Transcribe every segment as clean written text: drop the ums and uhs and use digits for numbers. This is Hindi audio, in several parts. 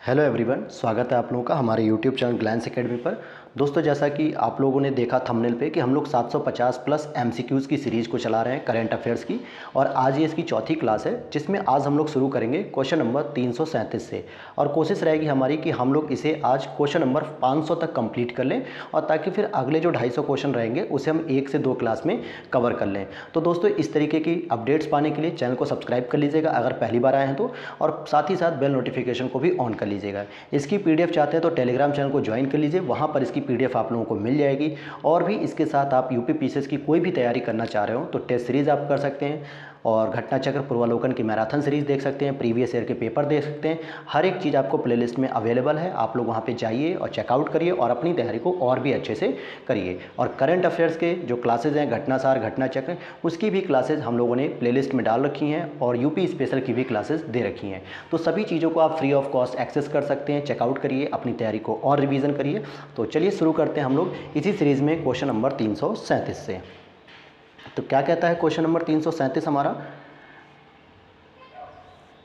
हेलो एवरीवन, स्वागत है आप लोगों का हमारे यूट्यूब चैनल ग्लैंस एकेडमी पर। दोस्तों, जैसा कि आप लोगों ने देखा थंबनेल पे कि हम लोग 750 प्लस एमसीक्यूज़ की सीरीज़ को चला रहे हैं करंट अफेयर्स की, और आज ये इसकी चौथी क्लास है जिसमें आज हम लोग शुरू करेंगे क्वेश्चन नंबर 337 से। और कोशिश रहेगी हमारी कि हम लोग इसे आज क्वेश्चन नंबर 500 तक कंप्लीट कर लें, और ताकि फिर अगले जो 250 क्वेश्चन रहेंगे उसे हम 1 से 2 क्लास में कवर कर लें। तो दोस्तों, इस तरीके की अपडेट्स पाने के लिए चैनल को सब्सक्राइब कर लीजिएगा अगर पहली बार आए हैं तो, और साथ ही साथ बेल नोटिफिकेशन को भी ऑन कर लीजिएगा। इसकी पीडीएफ चाहते हैं तो टेलीग्राम चैनल को ज्वाइन कर लीजिए, वहाँ पर इसकी पीडीएफ आप लोगों को मिल जाएगी। और भी इसके साथ आप यूपी पीसीएस की कोई भी तैयारी करना चाह रहे हो तो टेस्ट सीरीज़ आप कर सकते हैं, और घटना चक्र पूर्वालोकन की मैराथन सीरीज़ देख सकते हैं, प्रीवियस ईयर के पेपर देख सकते हैं। हर एक चीज़ आपको प्लेलिस्ट में अवेलेबल है, आप लोग वहाँ पे जाइए और चेकआउट करिए और अपनी तैयारी को और भी अच्छे से करिए। और करंट अफेयर्स के जो क्लासेज हैं, घटनासार, घटना चक्र, उसकी भी क्लासेज हम लोगों ने प्लेलिस्ट में डाल रखी हैं, और यूपी स्पेशल की भी क्लासेज दे रखी हैं। तो सभी चीज़ों को आप फ्री ऑफ कॉस्ट एक्सेस कर सकते हैं, चेकआउट करिए, अपनी तैयारी को और रिवीजन करिए। तो चलिए शुरू करते हैं हम लोग इसी सीरीज़ में क्वेश्चन नंबर 337 से। तो क्या कहता है क्वेश्चन नंबर 337 हमारा?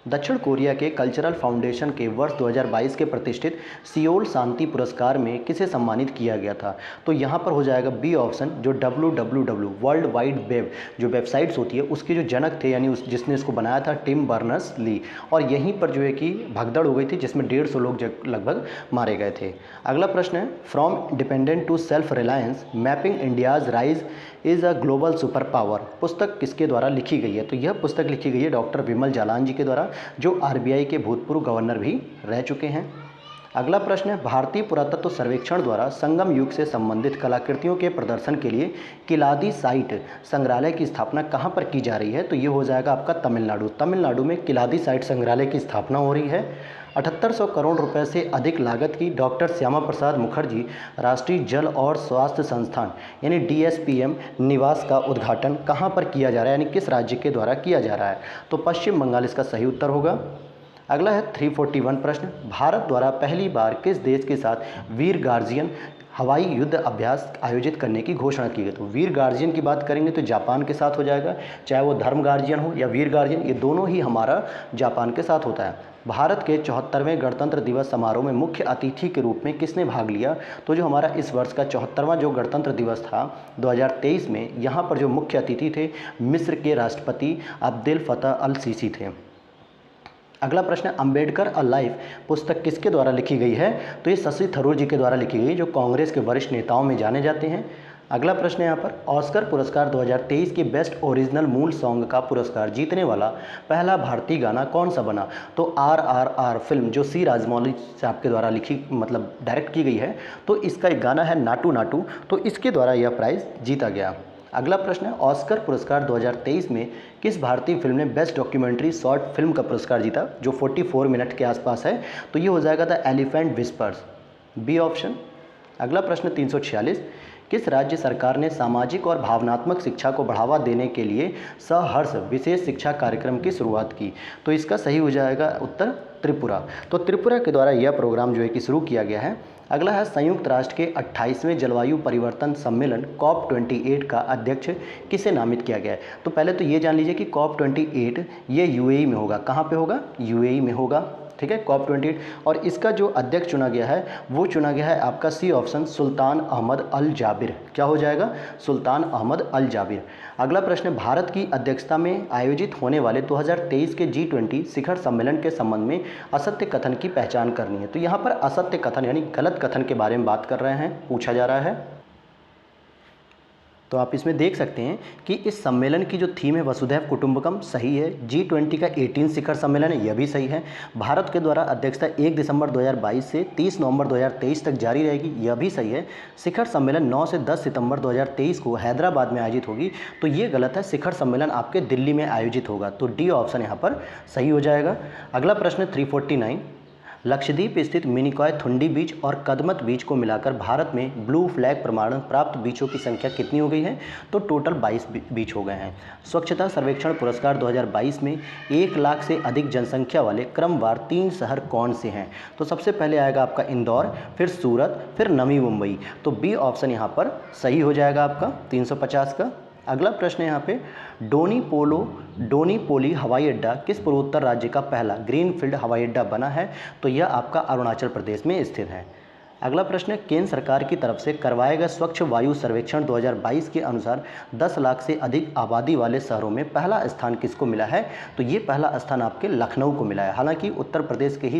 दक्षिण कोरिया के कल्चरल फाउंडेशन के वर्ष 2022 के प्रतिष्ठित सियोल शांति पुरस्कार में किसे सम्मानित किया गया था? तो यहाँ पर हो जाएगा बी ऑप्शन, जो WWW वर्ल्ड वाइड वेब जो वेबसाइट्स होती है उसके जो जनक थे, यानी जिसने इसको बनाया था, टिम बर्नर्स ली। और यहीं पर जो है कि भगदड़ हो गई थी जिसमें 150 लोग लगभग मारे गए थे। अगला प्रश्न है, from dependent to self reliance mapping India's rise is a global super power पुस्तक किसके द्वारा लिखी गई है? तो यह पुस्तक लिखी गई है डॉक्टर विमल जालान जी के द्वारा, जो आरबीआई के भूतपूर्व गवर्नर भी रह चुके हैं। अगला प्रश्न है, भारतीय पुरातत्व सर्वेक्षण द्वारा संगम युग से संबंधित कलाकृतियों के प्रदर्शन के लिए किलादी साइट संग्रहालय की स्थापना कहाँ पर की जा रही है? तो ये हो जाएगा आपका तमिलनाडु। तमिलनाडु में किलादी साइट संग्रहालय की स्थापना हो रही है। 7800 करोड़ रुपए से अधिक लागत की डॉक्टर श्यामा प्रसाद मुखर्जी राष्ट्रीय जल और स्वास्थ्य संस्थान यानी DSPM निवास का उद्घाटन कहाँ पर किया जा रहा है, यानी किस राज्य के द्वारा किया जा रहा है? तो पश्चिम बंगाल इसका सही उत्तर होगा। अगला है 341 प्रश्न, भारत द्वारा पहली बार किस देश के साथ वीर गार्जियन हवाई युद्ध अभ्यास आयोजित करने की घोषणा की गई? तो वीर गार्जियन की बात करेंगे तो जापान के साथ हो जाएगा, चाहे वो धर्म गार्जियन हो या वीर गार्जियन, ये दोनों ही हमारा जापान के साथ होता है। भारत के 74वें गणतंत्र दिवस समारोह में मुख्य अतिथि के रूप में किसने भाग लिया? तो जो हमारा इस वर्ष का 74वां जो गणतंत्र दिवस था 2023 में, यहाँ पर जो मुख्य अतिथि थे मिस्र के राष्ट्रपति अब्देल फतह अल सीसी थे। अगला प्रश्न, अंबेडकर अ लाइफ पुस्तक किसके द्वारा लिखी गई है? तो ये शशि थरूर जी के द्वारा लिखी गई, जो कांग्रेस के वरिष्ठ नेताओं में जाने जाते हैं। अगला प्रश्न है यहाँ पर, ऑस्कर पुरस्कार 2023 के बेस्ट ओरिजिनल मूल सॉन्ग का पुरस्कार जीतने वाला पहला भारतीय गाना कौन सा बना? तो RRR फिल्म जो सी राजमौली साहब के द्वारा लिखी, मतलब डायरेक्ट की गई है, तो इसका एक गाना है नाटू नाटू, तो इसके द्वारा यह प्राइज़ जीता गया। अगला प्रश्न है, ऑस्कर पुरस्कार 2023 में किस भारतीय फिल्म ने बेस्ट डॉक्यूमेंट्री शॉर्ट फिल्म का पुरस्कार जीता, जो 44 मिनट के आसपास है? तो ये हो जाएगा the elephant whispers, B option. अगला प्रश्न 346, किस राज्य सरकार ने सामाजिक और भावनात्मक शिक्षा को बढ़ावा देने के लिए सहर्ष विशेष शिक्षा कार्यक्रम की शुरुआत की? तो इसका सही हो जाएगा उत्तर त्रिपुरा। तो त्रिपुरा के द्वारा यह प्रोग्राम जो है कि शुरू किया गया है। अगला है, संयुक्त राष्ट्र के 28वें जलवायु परिवर्तन सम्मेलन COP28 का अध्यक्ष किसे नामित किया गया है? तो पहले तो ये जान लीजिए कि COP28 ये UAE में होगा। कहाँ पे होगा? UAE में होगा, ठीक है, COP28। और इसका जो अध्यक्ष चुना गया है वो चुना गया है आपका सी ऑप्शन, सुल्तान अहमद अल जाबिर। क्या हो जाएगा? सुल्तान अहमद अल जाबिर। अगला प्रश्न, भारत की अध्यक्षता में आयोजित होने वाले 2023 के G20 शिखर सम्मेलन के संबंध में असत्य कथन की पहचान करनी है। तो यहाँ पर असत्य कथन यानी गलत कथन के बारे में बात कर रहे हैं, पूछा जा रहा है। तो आप इसमें देख सकते हैं कि इस सम्मेलन की जो थीम है वसुधैव कुटुंबकम, सही है। G20 का 18 शिखर सम्मेलन है, यह भी सही है। भारत के द्वारा अध्यक्षता 1 दिसंबर 2022 से 30 नवंबर 2023 तक जारी रहेगी, यह भी सही है। शिखर सम्मेलन 9 से 10 सितंबर 2023 को हैदराबाद में आयोजित होगी, तो ये गलत है, शिखर सम्मेलन आपके दिल्ली में आयोजित होगा। तो डी ऑप्शन यहाँ पर सही हो जाएगा। अगला प्रश्न 349, लक्षद्वीप स्थित मिनिकॉय थुंडी बीच और कदमत बीच को मिलाकर भारत में ब्लू फ्लैग प्रमाण प्राप्त बीचों की संख्या कितनी हो गई है? तो टोटल 22 बीच हो गए हैं। स्वच्छता सर्वेक्षण पुरस्कार 2022 में 1 लाख से अधिक जनसंख्या वाले क्रमवार 3 शहर कौन से हैं? तो सबसे पहले आएगा आपका इंदौर, फिर सूरत, फिर नवी मुंबई। तो बी ऑप्शन यहाँ पर सही हो जाएगा आपका 350 का। अगला प्रश्न है यहाँ पे, डोनीपोली हवाई अड्डा किस पूर्वोत्तर राज्य का पहला ग्रीनफील्ड हवाई अड्डा बना है? तो यह आपका अरुणाचल प्रदेश में स्थित है। अगला प्रश्न है, केंद्र सरकार की तरफ से करवाए गए स्वच्छ वायु सर्वेक्षण 2022 के अनुसार 10 लाख से अधिक आबादी वाले शहरों में पहला स्थान किसको मिला है? तो ये पहला स्थान आपके लखनऊ को मिला है। हालांकि उत्तर प्रदेश के ही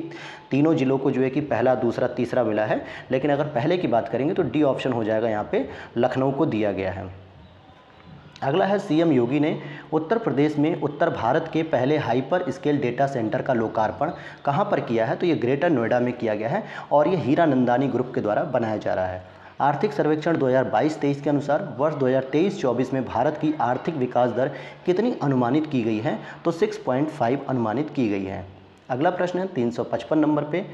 तीनों जिलों को जो है कि पहला, दूसरा, तीसरा मिला है, लेकिन अगर पहले की बात करेंगे तो डी ऑप्शन हो जाएगा, यहाँ पे लखनऊ को दिया गया है। अगला है, सीएम योगी ने उत्तर प्रदेश में उत्तर भारत के पहले हाइपर स्केल डेटा सेंटर का लोकार्पण कहां पर किया है? तो ये ग्रेटर नोएडा में किया गया है और ये हीरानंदानी ग्रुप के द्वारा बनाया जा रहा है। आर्थिक सर्वेक्षण 2022-23 के अनुसार वर्ष 2023-24 में भारत की आर्थिक विकास दर कितनी अनुमानित की गई है? तो 6.5 अनुमानित की गई है। अगला प्रश्न है 355 नंबर पे,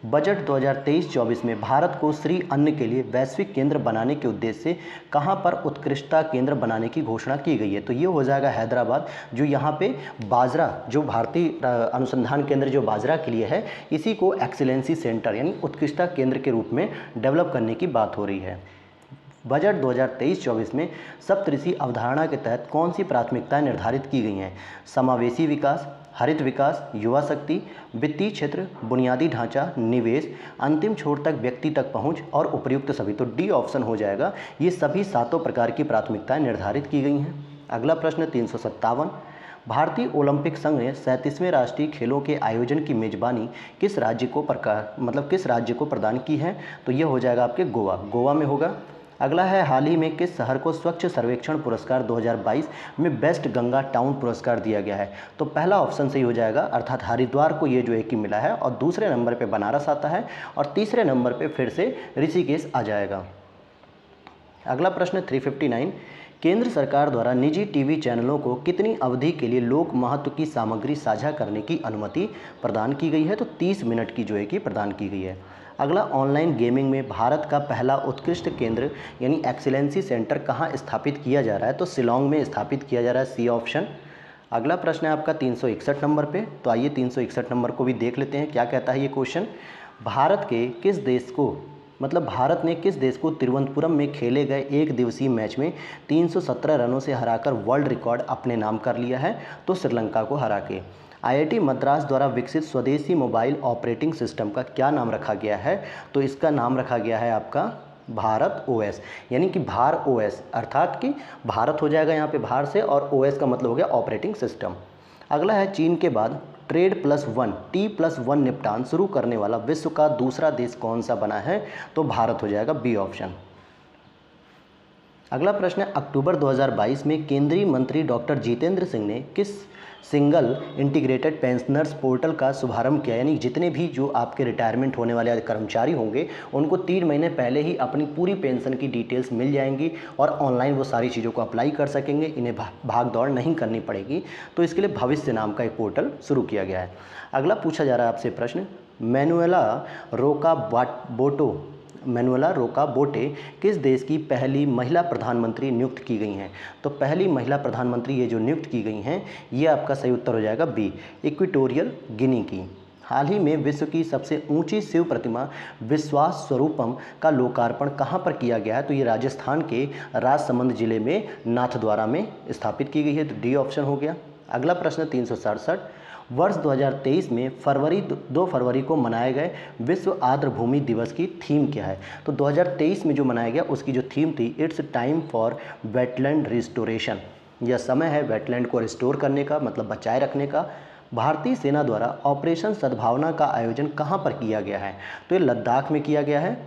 बजट 2023-24 में भारत को श्री अन्न के लिए वैश्विक केंद्र बनाने के उद्देश्य से कहां पर उत्कृष्टता केंद्र बनाने की घोषणा की गई है? तो ये हो जाएगा हैदराबाद, जो यहाँ पे बाजरा, जो भारतीय अनुसंधान केंद्र जो बाजरा के लिए है, इसी को एक्सीलेंसी सेंटर यानी उत्कृष्टता केंद्र के रूप में डेवलप करने की बात हो रही है। बजट 2023-24 में सप्तऋषि अवधारणा के तहत कौन सी प्राथमिकताएं निर्धारित की गई हैं? समावेशी विकास, हरित विकास, युवा शक्ति, वित्तीय क्षेत्र, बुनियादी ढांचा, निवेश, अंतिम छोर तक व्यक्ति तक पहुंच और उपयुक्त सभी। तो डी ऑप्शन हो जाएगा, ये सभी सातों प्रकार की प्राथमिकताएं निर्धारित की गई हैं। अगला प्रश्न 357, भारतीय ओलंपिक संघ ने 37वें राष्ट्रीय खेलों के आयोजन की मेजबानी किस राज्य को प्रदान की है? तो ये हो जाएगा आपके गोवा में होगा। अगला है, हाल ही में किस शहर को स्वच्छ सर्वेक्षण पुरस्कार 2022 में बेस्ट गंगा टाउन पुरस्कार दिया गया है? तो पहला ऑप्शन सही हो जाएगा, अर्थात हरिद्वार को ये जो है कि मिला है, और दूसरे नंबर पे बनारस आता है और तीसरे नंबर पे फिर से ऋषिकेश आ जाएगा। अगला प्रश्न 359, केंद्र सरकार द्वारा निजी टीवी चैनलों को कितनी अवधि के लिए लोक महत्व की सामग्री साझा करने की अनुमति प्रदान की गई है? तो 30 मिनट की जो है कि प्रदान की गई है। अगला, ऑनलाइन गेमिंग में भारत का पहला उत्कृष्ट केंद्र यानी एक्सीलेंसी सेंटर कहाँ स्थापित किया जा रहा है? तो शिलोंग में स्थापित किया जा रहा है, सी ऑप्शन। अगला प्रश्न है आपका 361 नंबर पे, तो आइए 361 नंबर को भी देख लेते हैं, क्या कहता है ये क्वेश्चन। भारत ने किस देश को तिरुवनंतपुरम में खेले गए एक दिवसीय मैच में 317 रनों से हराकर वर्ल्ड रिकॉर्ड अपने नाम कर लिया है? तो श्रीलंका को हरा के। आईआईटी मद्रास द्वारा विकसित स्वदेशी मोबाइल ऑपरेटिंग सिस्टम का क्या नाम रखा गया है? तो इसका नाम रखा गया है आपका भारत ओएस, यानी कि भार ओएस, अर्थात कि भारत हो जाएगा यहाँ पे भार से, और ओएस का मतलब हो गया ऑपरेटिंग सिस्टम। अगला है, चीन के बाद Trade+1 T+1 निपटान शुरू करने वाला विश्व का दूसरा देश कौन सा बना है? तो भारत हो जाएगा, बी ऑप्शन। अगला प्रश्न है, अक्टूबर 2022 में केंद्रीय मंत्री डॉक्टर जितेंद्र सिंह ने किस सिंगल इंटीग्रेटेड पेंशनर्स पोर्टल का शुभारंभ किया? यानी जितने भी जो आपके रिटायरमेंट होने वाले कर्मचारी होंगे उनको 3 महीने पहले ही अपनी पूरी पेंशन की डिटेल्स मिल जाएंगी और ऑनलाइन वो सारी चीज़ों को अप्लाई कर सकेंगे, इन्हें भाग दौड़ नहीं करनी पड़ेगी। तो इसके लिए भविष्य नाम का एक पोर्टल शुरू किया गया है। अगला पूछा जा रहा है आपसे प्रश्न, मैनुएला रोका बोटे किस देश की पहली महिला प्रधानमंत्री नियुक्त की गई हैं? तो पहली महिला प्रधानमंत्री ये जो नियुक्त की गई हैं, ये आपका सही उत्तर हो जाएगा बी, इक्वेटोरियल गिनी की। हाल ही में विश्व की सबसे ऊंची शिव प्रतिमा विश्वास स्वरूपम का लोकार्पण कहां पर किया गया है? तो ये राजस्थान के राजसमंद जिले में नाथद्वारा में स्थापित की गई है, तो डी ऑप्शन हो गया। अगला प्रश्न 367, वर्ष 2023 में 2 फरवरी को मनाए गए विश्व आर्द्रभूमि दिवस की थीम क्या है? तो 2023 में जो मनाया गया उसकी जो थीम थी, it's time for wetland restoration, यह समय है वेटलैंड को रिस्टोर करने का, मतलब बचाए रखने का। भारतीय सेना द्वारा ऑपरेशन सद्भावना का आयोजन कहाँ पर किया गया है? तो ये लद्दाख में किया गया है।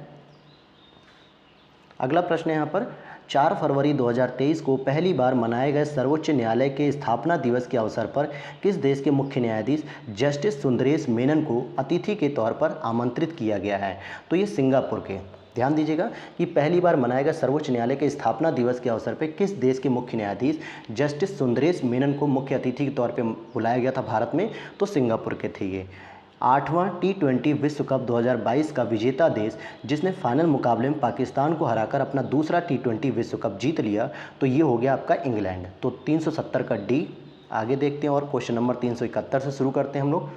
अगला प्रश्न है यहाँ पर, 4 फरवरी 2023 को पहली बार मनाए गए सर्वोच्च न्यायालय के स्थापना दिवस के अवसर पर किस देश के मुख्य न्यायाधीश जस्टिस सुंदरेश मेनन को अतिथि के तौर पर आमंत्रित किया गया है? तो ये सिंगापुर के। ध्यान दीजिएगा कि पहली बार मनाए गए सर्वोच्च न्यायालय के स्थापना दिवस के अवसर पर किस देश के मुख्य न्यायाधीश जस्टिस सुंदरेश मेनन को मुख्य अतिथि के तौर पर बुलाया गया था भारत में? तो सिंगापुर के थे ये। 8वां T20 विश्व कप 2022 का विजेता देश जिसने फाइनल मुकाबले में पाकिस्तान को हराकर अपना दूसरा T20 विश्व कप जीत लिया, तो ये हो गया आपका इंग्लैंड। तो 370 का डी। आगे देखते हैं और क्वेश्चन नंबर 371 से शुरू करते हैं हम लोग।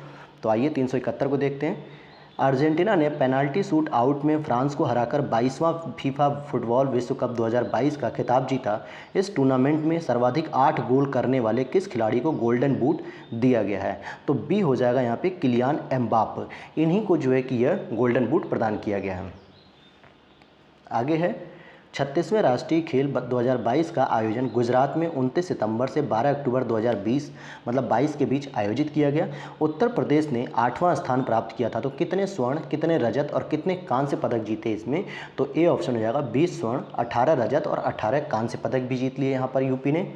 तो आइए 371 को देखते हैं। अर्जेंटीना ने पेनाल्टी शूट आउट में फ्रांस को हराकर 22वां फीफा फुटबॉल विश्व कप 2022 का खिताब जीता। इस टूर्नामेंट में सर्वाधिक 8 गोल करने वाले किस खिलाड़ी को गोल्डन बूट दिया गया है? तो बी हो जाएगा यहाँ पे किलियान एम्बाप। इन्हीं को जो है कि यह गोल्डन बूट प्रदान किया गया है। आगे है 36वें राष्ट्रीय खेल 2022 का आयोजन गुजरात में 29 सितंबर से 12 अक्टूबर 2020 मतलब 22 के बीच आयोजित किया गया। उत्तर प्रदेश ने 8वां स्थान प्राप्त किया था। तो कितने स्वर्ण, कितने रजत और कितने कांस्य पदक जीते इसमें? तो ए ऑप्शन हो जाएगा 20 स्वर्ण, 18 रजत और 18 कांस्य पदक भी जीत लिए यहाँ पर यूपी ने।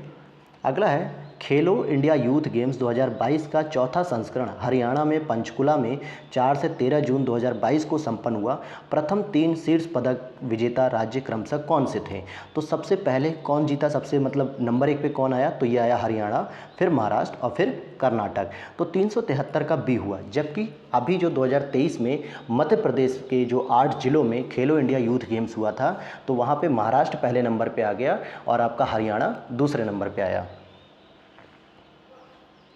अगला है खेलो इंडिया यूथ गेम्स 2022 का चौथा संस्करण हरियाणा में पंचकुला में 4 से 13 जून 2022 को संपन्न हुआ। प्रथम 3 शीर्ष पदक विजेता राज्य क्रमशः कौन से थे? तो सबसे पहले कौन जीता, सबसे मतलब नंबर 1 पे कौन आया? तो ये आया हरियाणा, फिर महाराष्ट्र और फिर कर्नाटक। तो 373 का बी हुआ। जबकि अभी जो 2023 में मध्य प्रदेश के जो 8 जिलों में खेलो इंडिया यूथ गेम्स हुआ था, तो वहाँ पे महाराष्ट्र पहले नंबर पे आ गया और आपका हरियाणा दूसरे नंबर पे आया।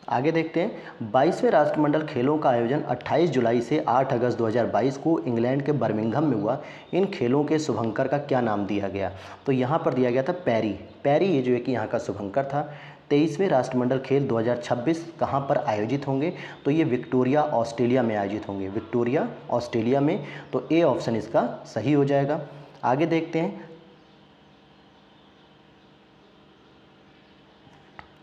आगे देखते हैं 22वें राष्ट्रमंडल खेलों का आयोजन 28 जुलाई से 8 अगस्त 2022 को इंग्लैंड के बर्मिंघम में हुआ। इन खेलों के शुभंकर का क्या नाम दिया गया? तो यहाँ पर दिया गया था पैरी। पैरी ये जो है कि यहाँ का शुभंकर था। 23वें राष्ट्रमंडल खेल 2026 कहाँ पर आयोजित होंगे? तो ये विक्टोरिया ऑस्ट्रेलिया में आयोजित होंगे, विक्टोरिया ऑस्ट्रेलिया में। तो ए ऑप्शन इसका सही हो जाएगा। आगे देखते हैं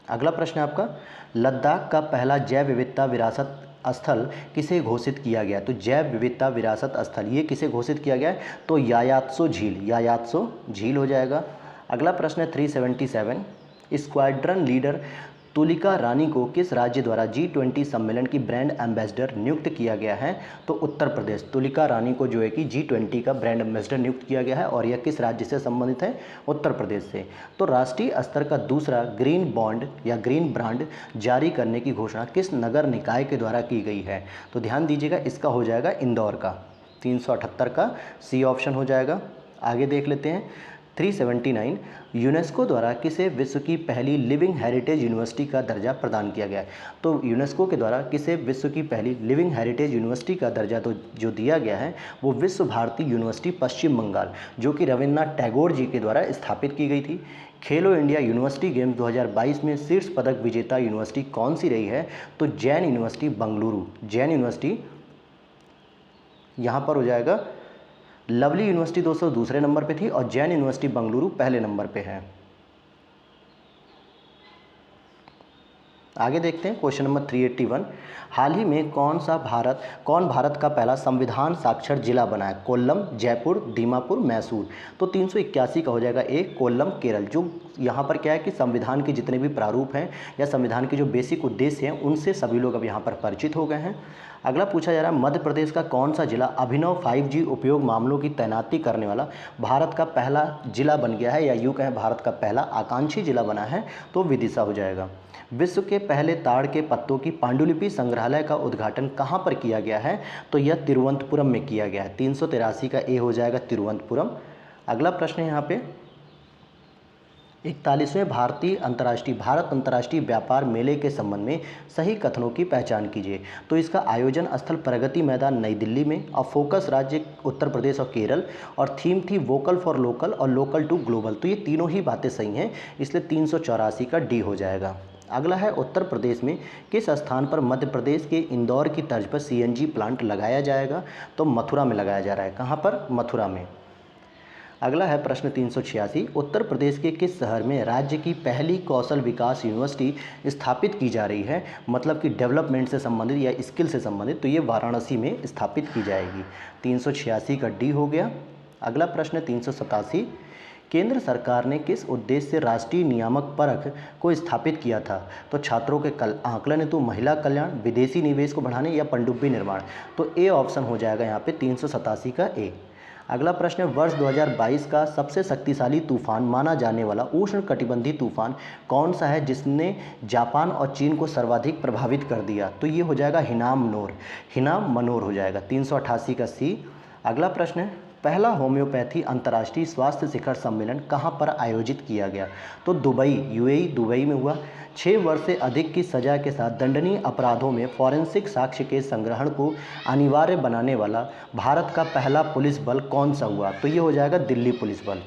अगला प्रश्न है आपका, लद्दाख का पहला जैव विविधता विरासत स्थल किसे घोषित किया गया? तो जैव विविधता विरासत स्थल ये किसे घोषित किया गया है? तो यायात्सो झील, यायात्सो झील हो जाएगा। अगला प्रश्न है 377, स्क्वाड्रन लीडर तुलिका रानी को किस राज्य द्वारा G20 सम्मेलन की ब्रांड एम्बेसडर नियुक्त किया गया है? तो उत्तर प्रदेश। तुलिका रानी को जो है कि G20 का ब्रांड एम्बेसडर नियुक्त किया गया है और यह किस राज्य से संबंधित है? उत्तर प्रदेश से। तो राष्ट्रीय स्तर का दूसरा ग्रीन बॉन्ड या ग्रीन ब्रांड जारी करने की घोषणा किस नगर निकाय के द्वारा की गई है? तो ध्यान दीजिएगा, इसका हो जाएगा इंदौर का। 378 का सी ऑप्शन हो जाएगा। आगे देख लेते हैं 379, यूनेस्को द्वारा किसे विश्व की पहली लिविंग हेरिटेज यूनिवर्सिटी का दर्जा प्रदान किया गया है? तो यूनेस्को के द्वारा किसे विश्व की पहली लिविंग हेरिटेज यूनिवर्सिटी का दर्जा तो जो दिया गया है वो विश्व भारती यूनिवर्सिटी पश्चिम बंगाल, जो कि रविन्द्रनाथ टैगोर जी के द्वारा स्थापित की गई थी। खेलो इंडिया यूनिवर्सिटी गेम्स 2022 में शीर्ष पदक विजेता यूनिवर्सिटी कौन सी रही है? तो जैन यूनिवर्सिटी बंगलुरु, जैन यूनिवर्सिटी यहाँ पर हो जाएगा। लवली यूनिवर्सिटी दोस्तों दूसरे नंबर पे थी और जैन यूनिवर्सिटी बंगलुरु पहले नंबर पे है। आगे देखते हैं क्वेश्चन नंबर 381, हाल ही में कौन भारत का पहला संविधान साक्षर जिला बना है? कोल्लम, जयपुर, दीमापुर, मैसूर। तो 381 का हो जाएगा ए, कोल्लम केरल। जो यहाँ पर क्या है कि संविधान के जितने भी प्रारूप हैं या संविधान के जो बेसिक उद्देश्य हैं उनसे सभी लोग अब यहाँ पर परिचित हो गए हैं। अगला पूछा जा रहा है, मध्य प्रदेश का कौन सा जिला अभिनव 5G उपयोग मामलों की तैनाती करने वाला भारत का पहला जिला बन गया है, या यूँ कहें भारत का पहला आकांक्षी जिला बना है? तो विदिशा हो जाएगा। विश्व के पहले ताड़ के पत्तों की पांडुलिपि संग्रहालय का उद्घाटन कहाँ पर किया गया है? तो यह तिरुवनंतपुरम में किया गया है। 383 का ए हो जाएगा तिरुवनंतपुरम। अगला प्रश्न है यहाँ पे 41वें भारत अंतर्राष्ट्रीय व्यापार मेले के संबंध में सही कथनों की पहचान कीजिए। तो इसका आयोजन स्थल प्रगति मैदान नई दिल्ली में और फोकस राज्य उत्तर प्रदेश और केरल, और थीम थी वोकल फॉर लोकल और लोकल टू ग्लोबल। तो ये तीनों ही बातें सही हैं, इसलिए 384 का डी हो जाएगा। अगला है उत्तर प्रदेश में किस स्थान पर मध्य प्रदेश के इंदौर की तर्ज पर CNG प्लांट लगाया जाएगा? तो मथुरा में लगाया जा रहा है। कहाँ पर? मथुरा में। अगला है प्रश्न 386, उत्तर प्रदेश के किस शहर में राज्य की पहली कौशल विकास यूनिवर्सिटी स्थापित की जा रही है? मतलब कि डेवलपमेंट से संबंधित या स्किल से संबंधित। तो ये वाराणसी में स्थापित की जाएगी। 386 का डी हो गया। अगला प्रश्न 387, केंद्र सरकार ने किस उद्देश्य से राष्ट्रीय नियामक परख को स्थापित किया था? तो छात्रों के आकलन हेतु, महिला कल्याण, विदेशी निवेश को बढ़ाने या पनडुब्बी निर्माण। तो ए ऑप्शन हो जाएगा यहाँ पे 387 का ए। अगला प्रश्न है, वर्ष 2022 का सबसे शक्तिशाली तूफान माना जाने वाला उष्णकटिबंधीय तूफान कौन सा है जिसने जापान और चीन को सर्वाधिक प्रभावित कर दिया? तो ये हो जाएगा हिनाम मनोर हो जाएगा। 388 का सी। अगला प्रश्न है, पहला होम्योपैथी अंतर्राष्ट्रीय स्वास्थ्य शिखर सम्मेलन कहाँ पर आयोजित किया गया? तो दुबई, UAE दुबई में हुआ। 6 वर्ष से अधिक की सजा के साथ दंडनीय अपराधों में फॉरेंसिक साक्ष्य के संग्रहण को अनिवार्य बनाने वाला भारत का पहला पुलिस बल कौन सा हुआ? तो ये हो जाएगा दिल्ली पुलिस बल।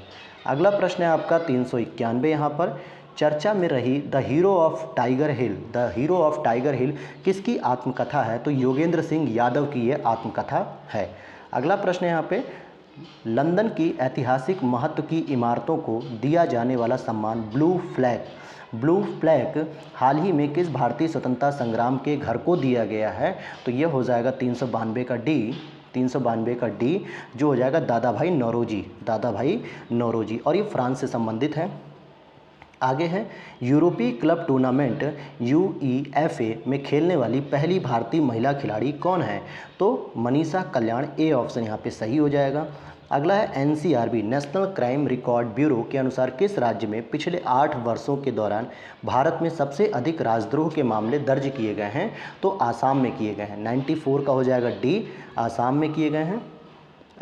अगला प्रश्न है आपका 391 यहाँ पर, चर्चा में रही the hero of Tiger Hill, the hero of Tiger Hill किसकी आत्मकथा है? तो योगेंद्र सिंह यादव की ये आत्मकथा है। अगला प्रश्न है यहाँ पे, लंदन की ऐतिहासिक महत्व की इमारतों को दिया जाने वाला सम्मान ब्लू फ्लैग हाल ही में किस भारतीय स्वतंत्रता संग्राम के घर को दिया गया है? तो ये हो जाएगा 392 का डी, 392 का डी, जो हो जाएगा दादा भाई नौरोजी, और ये फ्रांस से संबंधित है। आगे है, यूरोपीय क्लब टूर्नामेंट UEFA में खेलने वाली पहली भारतीय महिला खिलाड़ी कौन है? तो मनीषा कल्याण, ए ऑप्शन यहाँ पे सही हो जाएगा। अगला है NCRB, national crime record bureau के अनुसार किस राज्य में पिछले 8 वर्षों के दौरान भारत में सबसे अधिक राजद्रोह के मामले दर्ज किए गए हैं? तो आसाम में किए गए हैं। 94 का हो जाएगा डी, आसाम में किए गए हैं।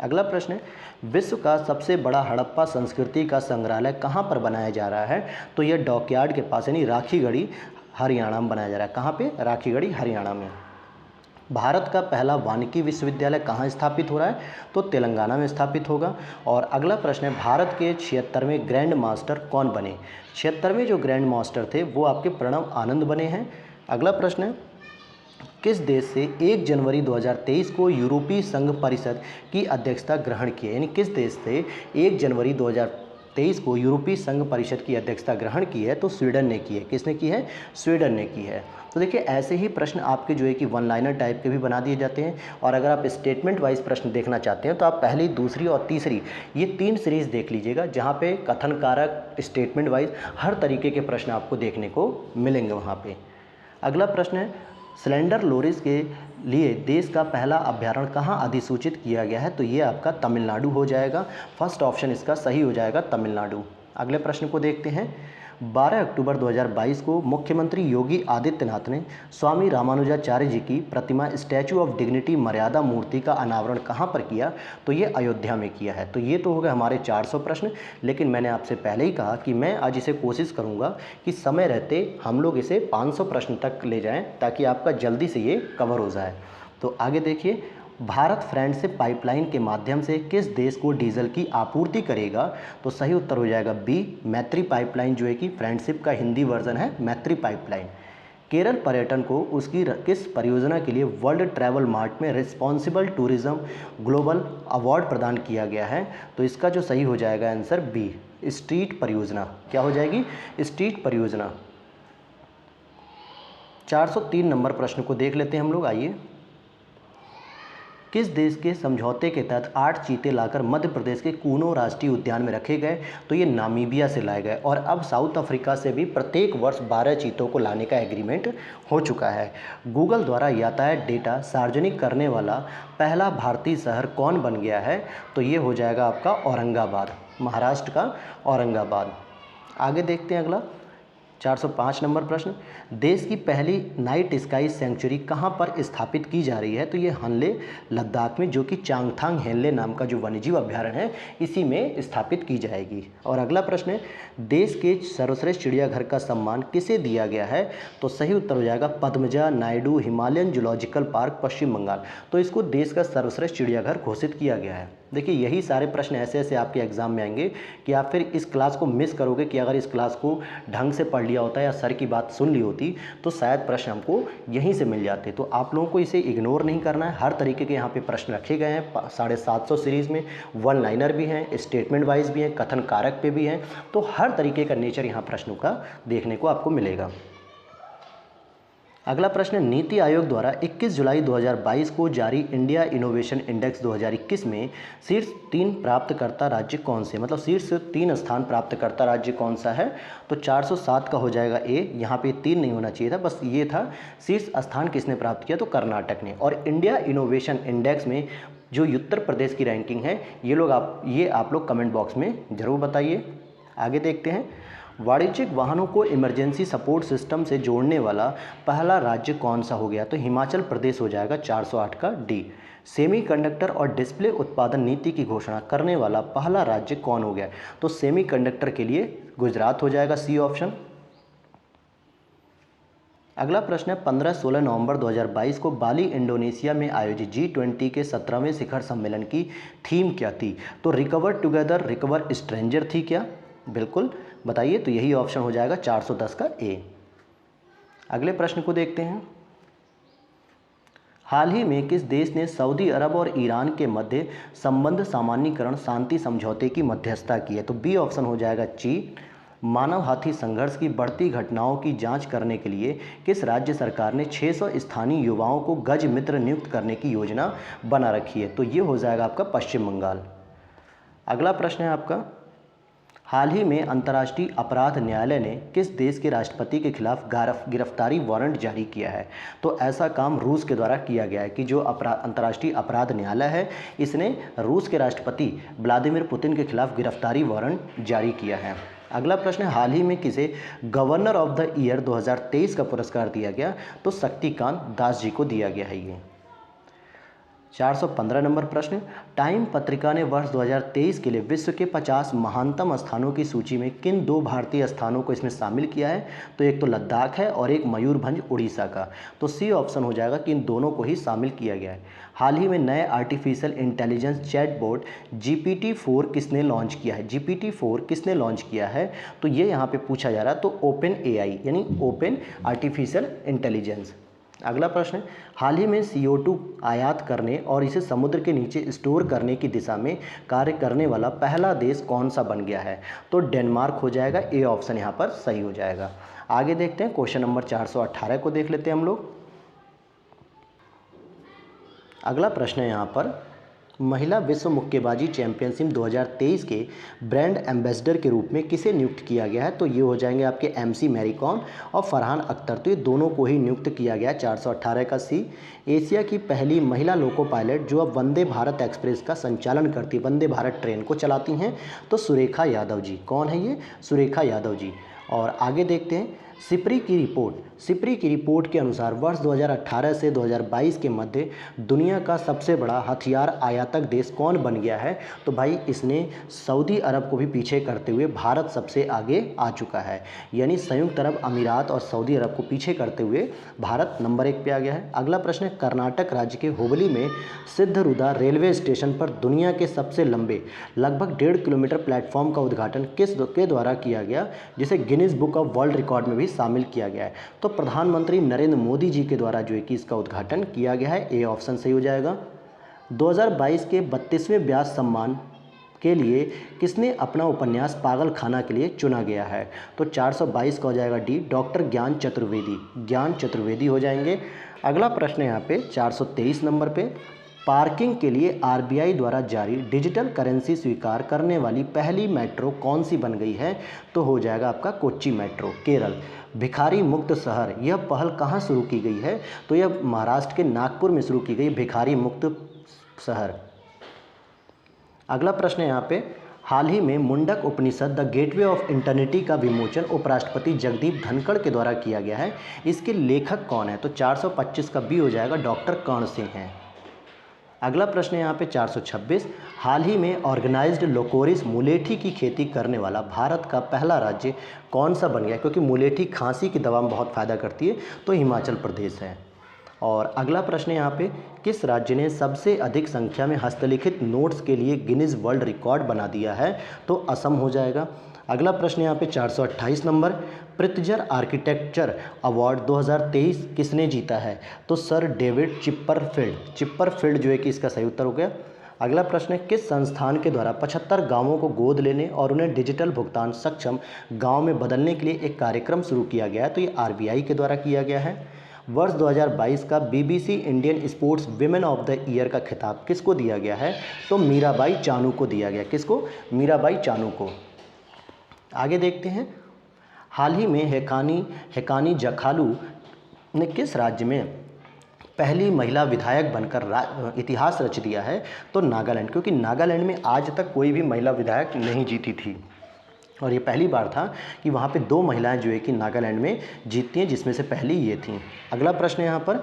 अगला प्रश्न है, विश्व का सबसे बड़ा हड़प्पा संस्कृति का संग्रहालय कहाँ पर बनाया जा रहा है? तो यह डॉकयार्ड के पास यानी राखीगढ़ी हरियाणा में बनाया जा रहा है। कहाँ पे? राखीगढ़ी हरियाणा में। भारत का पहला वानिकी विश्वविद्यालय कहाँ स्थापित हो रहा है? तो तेलंगाना में स्थापित होगा। और अगला प्रश्न है, भारत के 76वें ग्रैंड मास्टर कौन बने? 76वें जो ग्रैंड मास्टर थे वो आपके प्रणव आनंद बने हैं। अगला प्रश्न है, किस देश से 1 जनवरी 2023 को यूरोपीय संघ परिषद की अध्यक्षता ग्रहण की है? यानी किस देश से 1 जनवरी 2023 को यूरोपीय संघ परिषद की अध्यक्षता ग्रहण की है? तो स्वीडन ने की है। किसने की है? स्वीडन ने की है। तो देखिए, ऐसे ही प्रश्न आपके जो है कि वन लाइनर टाइप के भी बना दिए जाते हैं। और अगर आप स्टेटमेंट वाइज प्रश्न देखना चाहते हैं तो आप पहली, दूसरी और तीसरी ये 3 सीरीज़ देख लीजिएगा, जहाँ पे कथन कारक, स्टेटमेंट वाइज हर तरीके के प्रश्न आपको देखने को मिलेंगे वहाँ पे। अगला प्रश्न है, स्लेंडर लोरिस के लिए देश का पहला अभ्यारण्य कहाँ अधिसूचित किया गया है? तो ये आपका तमिलनाडु हो जाएगा। फर्स्ट ऑप्शन इसका सही हो जाएगा, तमिलनाडु। अगले प्रश्न को देखते हैं, 12 अक्टूबर 2022 को मुख्यमंत्री योगी आदित्यनाथ ने स्वामी रामानुजाचार्य जी की प्रतिमा स्टैचू ऑफ डिग्निटी मर्यादा मूर्ति का अनावरण कहाँ पर किया? तो ये अयोध्या में किया है। तो ये तो हो गए हमारे 400 प्रश्न, लेकिन मैंने आपसे पहले ही कहा कि मैं आज इसे कोशिश करूँगा कि समय रहते हम लोग इसे 500 प्रश्न तक ले जाएँ, ताकि आपका जल्दी से ये कवर हो जाए। तो आगे देखिए, भारत फ्रेंडशिप पाइपलाइन के माध्यम से किस देश को डीजल की आपूर्ति करेगा? तो सही उत्तर हो जाएगा बी, मैत्री पाइपलाइन, जो है कि फ्रेंडशिप का हिंदी वर्जन है मैत्री पाइपलाइन। केरल पर्यटन को उसकी किस परियोजना के लिए वर्ल्ड ट्रैवल मार्ट में रिस्पॉन्सिबल टूरिज्म ग्लोबल अवार्ड प्रदान किया गया है? तो इसका जो सही हो जाएगा आंसर बी, स्ट्रीट परियोजना। क्या हो जाएगी? स्ट्रीट परियोजना। 403 नंबर प्रश्न को देख लेते हैं हम लोग। आइए, किस देश के समझौते के तहत 8 चीते लाकर मध्य प्रदेश के कूनो राष्ट्रीय उद्यान में रखे गए? तो ये नामीबिया से लाए गए। और अब साउथ अफ्रीका से भी प्रत्येक वर्ष 12 चीतों को लाने का एग्रीमेंट हो चुका है। गूगल द्वारा यातायात डेटा सार्वजनिक करने वाला पहला भारतीय शहर कौन बन गया है? तो ये हो जाएगा आपका औरंगाबाद, महाराष्ट्र का औरंगाबाद। आगे देखते हैं अगला 405 नंबर प्रश्न, देश की पहली नाइट स्काई सेंचुरी कहाँ पर स्थापित की जा रही है? तो ये हनले, लद्दाख में, जो कि चांगथांग हेनले नाम का जो वन्यजीव अभ्यारण्य है इसी में स्थापित की जाएगी। और अगला प्रश्न है, देश के सर्वश्रेष्ठ चिड़ियाघर का सम्मान किसे दिया गया है? तो सही उत्तर हो जाएगा Padmaja Naidu Himalayan zoological park, Paschim Bengal. तो इसको देश का सर्वश्रेष्ठ चिड़ियाघर घोषित किया गया है। देखिए, यही सारे प्रश्न ऐसे ऐसे आपके एग्जाम में आएंगे कि आप फिर इस क्लास को मिस करोगे कि अगर इस क्लास को ढंग से पढ़ लिया होता या सर की बात सुन ली होती तो शायद प्रश्न हमको यहीं से मिल जाते। तो आप लोगों को इसे इग्नोर नहीं करना है। हर तरीके के यहाँ पे प्रश्न रखे गए हैं 750 सीरीज़ में। वन लाइनर भी हैं, स्टेटमेंट वाइज भी हैं, कथन कारक पे भी हैं। तो हर तरीके का नेचर यहाँ प्रश्नों का देखने को आपको मिलेगा। अगला प्रश्न है, नीति आयोग द्वारा 21 जुलाई 2022 को जारी इंडिया इनोवेशन इंडेक्स 2021 में शीर्ष 3 प्राप्तकर्ता राज्य कौन से? मतलब शीर्ष 3 स्थान प्राप्तकर्ता राज्य कौन सा है? तो 407 का हो जाएगा ए। यहाँ पे 3 नहीं होना चाहिए था, बस ये था। शीर्ष स्थान किसने प्राप्त किया? तो कर्नाटक ने। और इंडिया इनोवेशन इंडेक्स में जो उत्तर प्रदेश की रैंकिंग है ये आप लोग कमेंट बॉक्स में ज़रूर बताइए। आगे देखते हैं, वाणिज्यिक वाहनों को इमरजेंसी सपोर्ट सिस्टम से जोड़ने वाला पहला राज्य कौन सा हो गया? तो हिमाचल प्रदेश हो जाएगा, 408 का डी। सेमीकंडक्टर और डिस्प्ले उत्पादन नीति की घोषणा करने वाला पहला राज्य कौन हो गया? तो सेमीकंडक्टर के लिए गुजरात हो जाएगा, सी ऑप्शन। अगला प्रश्न है 15-16 नवंबर 2022 को बाली इंडोनेशिया में आयोजित G20 के 17वें शिखर सम्मेलन की थीम क्या थी? तो रिकवर टुगेदर, रिकवर स्ट्रेंजर थी क्या? बिल्कुल बताइए, तो यही ऑप्शन हो जाएगा 410 का ए। अगले प्रश्न को देखते हैं। हाल ही में किस देश ने सऊदी अरब और ईरान के मध्य संबंध सामान्यीकरण शांति समझौते की मध्यस्थता की है? तो बी ऑप्शन हो जाएगा चीन। मानव हाथी संघर्ष की बढ़ती घटनाओं की जांच करने के लिए किस राज्य सरकार ने 600 स्थानीय युवाओं को गज मित्र नियुक्त करने की योजना बना रखी है? तो ये हो जाएगा आपका पश्चिम बंगाल। अगला प्रश्न है आपका, हाल ही में अंतर्राष्ट्रीय अपराध न्यायालय ने किस देश के राष्ट्रपति के खिलाफ गिरफ्तारी वारंट जारी किया है? तो ऐसा काम रूस के द्वारा किया गया है कि जो अंतर्राष्ट्रीय अपराध न्यायालय है, इसने रूस के राष्ट्रपति व्लादिमीर पुतिन के खिलाफ गिरफ्तारी वारंट जारी किया है। अगला प्रश्न है, हाल ही में किसे गवर्नर ऑफ द ईयर 2023 का पुरस्कार दिया गया? तो शक्तिकांत दास जी को दिया गया है। ये 415 नंबर प्रश्न, टाइम पत्रिका ने वर्ष 2023 के लिए विश्व के 50 महानतम स्थानों की सूची में किन 2 भारतीय स्थानों को इसमें शामिल किया है? तो एक तो लद्दाख है और एक मयूरभंज उड़ीसा का। तो सी ऑप्शन हो जाएगा कि इन दोनों को ही शामिल किया गया है। हाल ही में नए आर्टिफिशियल इंटेलिजेंस चैटबॉट GPT-4 किसने लॉन्च किया है? GPT-4 किसने लॉन्च किया है? तो ये यहाँ पे पूछा जा रहा है, तो ओपन AI यानी ओपन आर्टिफिशियल इंटेलिजेंस। अगला प्रश्न है, हाल ही में CO2 आयात करने और इसे समुद्र के नीचे स्टोर करने की दिशा में कार्य करने वाला पहला देश कौन सा बन गया है? तो डेनमार्क हो जाएगा। ए ऑप्शन यहाँ पर सही हो जाएगा। आगे देखते हैं, क्वेश्चन नंबर 418 को देख लेते हैं हम लोग। अगला प्रश्न है यहाँ पर, महिला विश्व मुक्केबाजी चैंपियनशिप 2023 के ब्रांड एम्बेसडर के रूप में किसे नियुक्त किया गया है? तो ये हो जाएंगे आपके MC मैरी कॉम और फरहान अख्तर। तो ये दोनों को ही नियुक्त किया गया है। 418 का सी। एशिया की पहली महिला लोको पायलट जो अब वंदे भारत एक्सप्रेस का संचालन करती, वंदे भारत ट्रेन को चलाती हैं, तो सुरेखा यादव जी। कौन है ये? सुरेखा यादव जी। और आगे देखते हैं, सिप्री की रिपोर्ट के अनुसार वर्ष 2018 से 2022 के मध्य दुनिया का सबसे बड़ा हथियार आयातक देश कौन बन गया है? तो भाई इसने सऊदी अरब को भी पीछे करते हुए भारत सबसे आगे आ चुका है, यानी संयुक्त अरब अमीरात और सऊदी अरब को पीछे करते हुए भारत नंबर 1 पे आ गया है। अगला प्रश्न है, कर्नाटक राज्य के हुबली में सिद्धरुदा रेलवे स्टेशन पर दुनिया के सबसे लंबे लगभग 1.5 किलोमीटर प्लेटफॉर्म का उद्घाटन किस के द्वारा किया गया, जिसे Guinness book of world record में भी शामिल किया गया है? तो प्रधानमंत्री नरेंद्र मोदी जी के द्वारा जो है कि इसका उद्घाटन किया गया है। ए ऑप्शन सही हो जाएगा। 2022 के 32वें व्यास सम्मान के लिए किसने अपना उपन्यास पागल खाना के लिए चुना गया है? तो 422 का हो जाएगा डी, डॉक्टर ज्ञान चतुर्वेदी हो जाएंगे। अगला प्रश्न है यहाँ पे 423 नंबर पे, पार्किंग के लिए RBI द्वारा जारी डिजिटल करेंसी स्वीकार करने वाली पहली मेट्रो कौन सी बन गई है? तो हो जाएगा आपका कोच्चि मेट्रो, केरल। भिखारी मुक्त शहर, यह पहल कहाँ शुरू की गई है? तो यह महाराष्ट्र के नागपुर में शुरू की गई, भिखारी मुक्त शहर। अगला प्रश्न है यहाँ पे, हाल ही में मुंडक उपनिषद द गेटवे ऑफ इटर्निटी का विमोचन उपराष्ट्रपति जगदीप धनखड़ के द्वारा किया गया है। इसके लेखक कौन है? तो 425 का बी हो जाएगा, डॉक्टर कर्ण सिंह हैं। अगला प्रश्न है यहाँ पे 426, हाल ही में ऑर्गेनाइज्ड लोकोरिस मुलेठी की खेती करने वाला भारत का पहला राज्य कौन सा बन गया? क्योंकि मुलेठी खांसी की दवा में बहुत फ़ायदा करती है, तो हिमाचल प्रदेश है। और अगला प्रश्न है यहाँ पे, किस राज्य ने सबसे अधिक संख्या में हस्तलिखित नोट्स के लिए गिनीज वर्ल्ड रिकॉर्ड बना दिया है? तो असम हो जाएगा। अगला प्रश्न यहाँ पे 428 नंबर, प्रित्जर आर्किटेक्चर अवार्ड 2023 किसने जीता है? तो सर डेविड चिप्परफील्ड जो है कि इसका सही उत्तर हो गया। अगला प्रश्न है, किस संस्थान के द्वारा 75 गांवों को गोद लेने और उन्हें डिजिटल भुगतान सक्षम गांव में बदलने के लिए एक कार्यक्रम शुरू किया गया है? तो ये RBI के द्वारा किया गया है। वर्ष 2022 का BBC Indian sports women of the year का खिताब किसको दिया गया है? तो मीराबाई चानू को दिया गया। किसको? मीराबाई चानू को। आगे देखते हैं, हाल ही में हेकानी जखालू ने किस राज्य में पहली महिला विधायक बनकर इतिहास रच दिया है? तो नागालैंड, क्योंकि नागालैंड में आज तक कोई भी महिला विधायक नहीं जीती थी। और ये पहली बार था कि वहाँ पे 2 महिलाएं जो है कि नागालैंड में जीतती हैं, जिसमें से पहली ये थी। अगला प्रश्न है यहाँ पर,